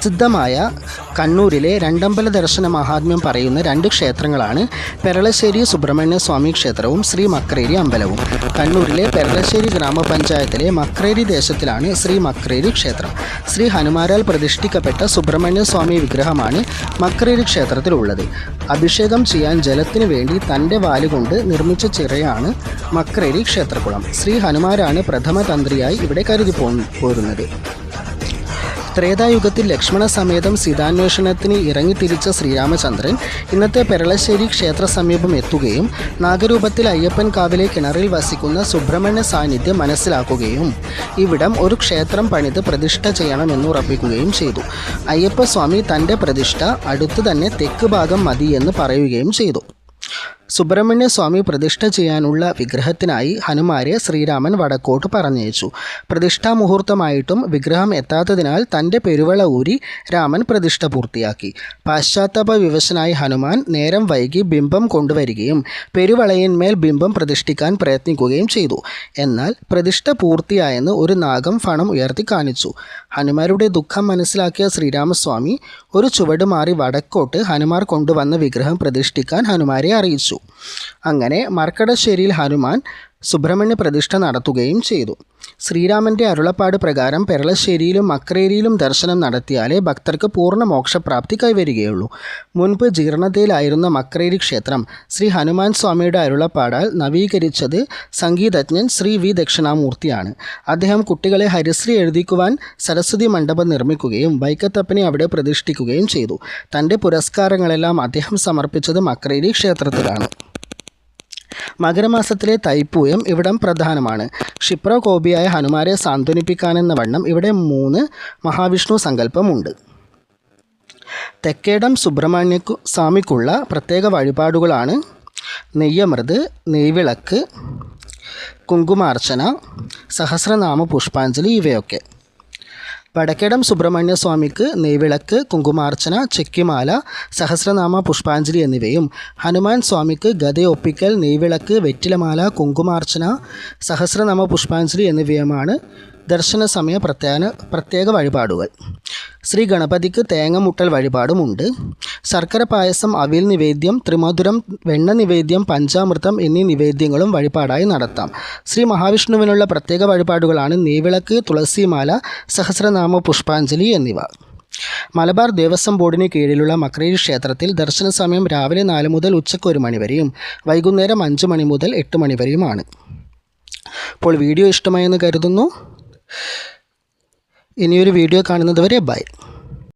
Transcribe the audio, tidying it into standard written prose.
പ്രസിദ്ധമായ കണ്ണൂരിലെ രണ്ടമ്പല ദർശന മഹാത്മ്യം പറയുന്ന രണ്ട് ക്ഷേത്രങ്ങളാണ് പെരളശ്ശേരി സുബ്രഹ്മണ്യ സ്വാമി ക്ഷേത്രവും ശ്രീ മക്രേരി അമ്പലവും. കണ്ണൂരിലെ പെരളശ്ശേരി ഗ്രാമപഞ്ചായത്തിലെ മക്രേരി ദേശത്തിലാണ് ശ്രീ മക്രേരി ക്ഷേത്രം. ശ്രീ ഹനുമാരാൽ പ്രതിഷ്ഠിക്കപ്പെട്ട സുബ്രഹ്മണ്യ സ്വാമി വിഗ്രഹമാണ് മക്രേരി ക്ഷേത്രത്തിലുള്ളത്. അഭിഷേകം ചെയ്യാൻ ജലത്തിന് വേണ്ടി തൻ്റെ വാലുകൊണ്ട് നിർമ്മിച്ച ചിറയാണ് മക്രേരി ക്ഷേത്രകുളം. ശ്രീ ഹനുമാരാണ് പ്രഥമ തന്ത്രിയായി ഇവിടെ കരുതി പോരുന്നത്. ത്രേതായുഗത്തിൽ ലക്ഷ്മണ സമേതം സീതാന്വേഷണത്തിന് ഇറങ്ങിത്തിരിച്ച ശ്രീരാമചന്ദ്രൻ ഇന്നത്തെ പെരളശ്ശേരി ക്ഷേത്ര സമീപം എത്തുകയും നാഗരൂപത്തിൽ അയ്യപ്പൻ കാവിലെ കിണറിൽ വസിക്കുന്ന സുബ്രഹ്മണ്യ സാന്നിധ്യം മനസ്സിലാക്കുകയും ഇവിടം ഒരു ക്ഷേത്രം പണിത് പ്രതിഷ്ഠ ചെയ്യണമെന്ന് ഉറപ്പിക്കുകയും ചെയ്തു. അയ്യപ്പസ്വാമി തൻ്റെ പ്രതിഷ്ഠ അടുത്തു തന്നെ തെക്ക് ഭാഗം മതിയെന്ന് പറയുകയും ചെയ്തു. സുബ്രഹ്മണ്യ സ്വാമി പ്രതിഷ്ഠ ചെയ്യാനുള്ള വിഗ്രഹത്തിനായി ഹനുമാരെ ശ്രീരാമൻ വടക്കോട്ട് പറഞ്ഞയച്ചു. പ്രതിഷ്ഠാ മുഹൂർത്തമായിട്ടും വിഗ്രഹം എത്താത്തതിനാൽ തൻ്റെ പെരുവള ഊരി രാമൻ പ്രതിഷ്ഠ പൂർത്തിയാക്കി. പാശ്ചാത്താപ വിവശനായി ഹനുമാൻ നേരം വൈകി ബിംബം കൊണ്ടുവരികയും പെരുവളയിന്മേൽ ബിംബം പ്രതിഷ്ഠിക്കാൻ പ്രയത്നിക്കുകയും ചെയ്തു. എന്നാൽ പ്രതിഷ്ഠ പൂർത്തിയായെന്ന് ഒരു നാഗം ഫണം ഉയർത്തി കാണിച്ചു. ഹനുമാരുടെ ദുഃഖം മനസ്സിലാക്കിയ ശ്രീരാമസ്വാമി ഒരു ചുവട് മാറി വടക്കോട്ട് ഹനുമാർ കൊണ്ടുവന്ന വിഗ്രഹം പ്രതിഷ്ഠിക്കാൻ ഹനുമാരെ അറിയിച്ചു. അങ്ങനെ മർക്കടശ്ശേരിയിൽ ഹനുമാൻ സുബ്രഹ്മണ്യ പ്രതിഷ്ഠ നടത്തുകയും ചെയ്തു. ശ്രീരാമൻ്റെ അരുളപ്പാട് പ്രകാരം പെരളശ്ശേരിയിലും മക്രേരിയിലും ദർശനം നടത്തിയാലേ ഭക്തർക്ക് പൂർണ്ണ മോക്ഷപ്രാപ്തി കൈവരികയുള്ളൂ. മുൻപ് ജീർണതയിലായിരുന്ന മക്രേരി ക്ഷേത്രം ശ്രീ ഹനുമാൻ സ്വാമിയുടെ അരുളപ്പാടാൽ നവീകരിച്ചത് സംഗീതജ്ഞൻ ശ്രീ വി ദക്ഷിണാമൂർത്തിയാണ്. അദ്ദേഹം കുട്ടികളെ ഹരിശ്രീ എഴുതിക്കുവാൻ സരസ്വതി മണ്ഡപം നിർമ്മിക്കുകയും വൈക്കത്തപ്പനെ അവിടെ പ്രതിഷ്ഠിക്കുകയും ചെയ്തു. തൻ്റെ പുരസ്കാരങ്ങളെല്ലാം അദ്ദേഹം സമർപ്പിച്ചത് മക്രേരി ക്ഷേത്രത്തിലാണ്. മകരമാസത്തിലെ തൈപ്പൂയം ഇവിടം പ്രധാനമാണ്. ക്ഷിപ്രകോപിയായ ഹനുമാരെ സാന്ത്വനിപ്പിക്കാനെന്ന വണ്ണം ഇവിടെ 3 മഹാവിഷ്ണു സങ്കല്പമുണ്ട്. തെക്കേടം സുബ്രഹ്മണ്യ സ്വാമിക്കുള്ള പ്രത്യേക വഴിപാടുകളാണ് നെയ്യമൃത്, നെയ്വിളക്ക്, കുങ്കുമാർച്ചന, സഹസ്രനാമ പുഷ്പാഞ്ജലി ഇവയൊക്കെ. വടക്കേടം സുബ്രഹ്മണ്യ സ്വാമിക്ക് നെയ്വിളക്ക്, കുങ്കുമാർച്ചന, ചെക്കിമാല, സഹസ്രനാമ പുഷ്പാഞ്ജലി എന്നിവയും ഹനുമാൻ സ്വാമിക്ക് ഗദയൊപ്പിക്കൽ, നെയ്വിളക്ക്, വെറ്റിലമാല, കുങ്കുമാർച്ചന, സഹസ്രനാമ പുഷ്പാഞ്ജലി എന്നിവയുമാണ് ദർശന സമയ പ്രത്യേക വഴിപാടുകൾ. ശ്രീ ഗണപതിക്ക് തേങ്ങമുട്ടൽ വഴിപാടുമുണ്ട്. ശർക്കര പായസം, അവിൽ നിവേദ്യം, ത്രിമധുരം, വെണ്ണ നിവേദ്യം, പഞ്ചാമൃതം എന്നീ നിവേദ്യങ്ങളും വഴിപാടായി നടത്താം. ശ്രീ മഹാവിഷ്ണുവിനുള്ള പ്രത്യേക വഴിപാടുകളാണ് നെയ്വിളക്ക്, തുളസിമാല, സഹസ്രനാമ പുഷ്പാഞ്ജലി എന്നിവ. മലബാർ ദേവസ്വം ബോർഡിന് കീഴിലുള്ള മക്രേരി ക്ഷേത്രത്തിൽ ദർശന സമയം രാവിലെ 4 മുതൽ ഉച്ചയ്ക്ക് 1 മണി വരെയും വൈകുന്നേരം 5 മണി മുതൽ 8 മണി വരെയുമാണ്. അപ്പോൾ വീഡിയോ ഇഷ്ടമായെന്ന് കരുതുന്നു. ഇനിയൊരു വീഡിയോ കാണുന്നത് വരെ ബൈ.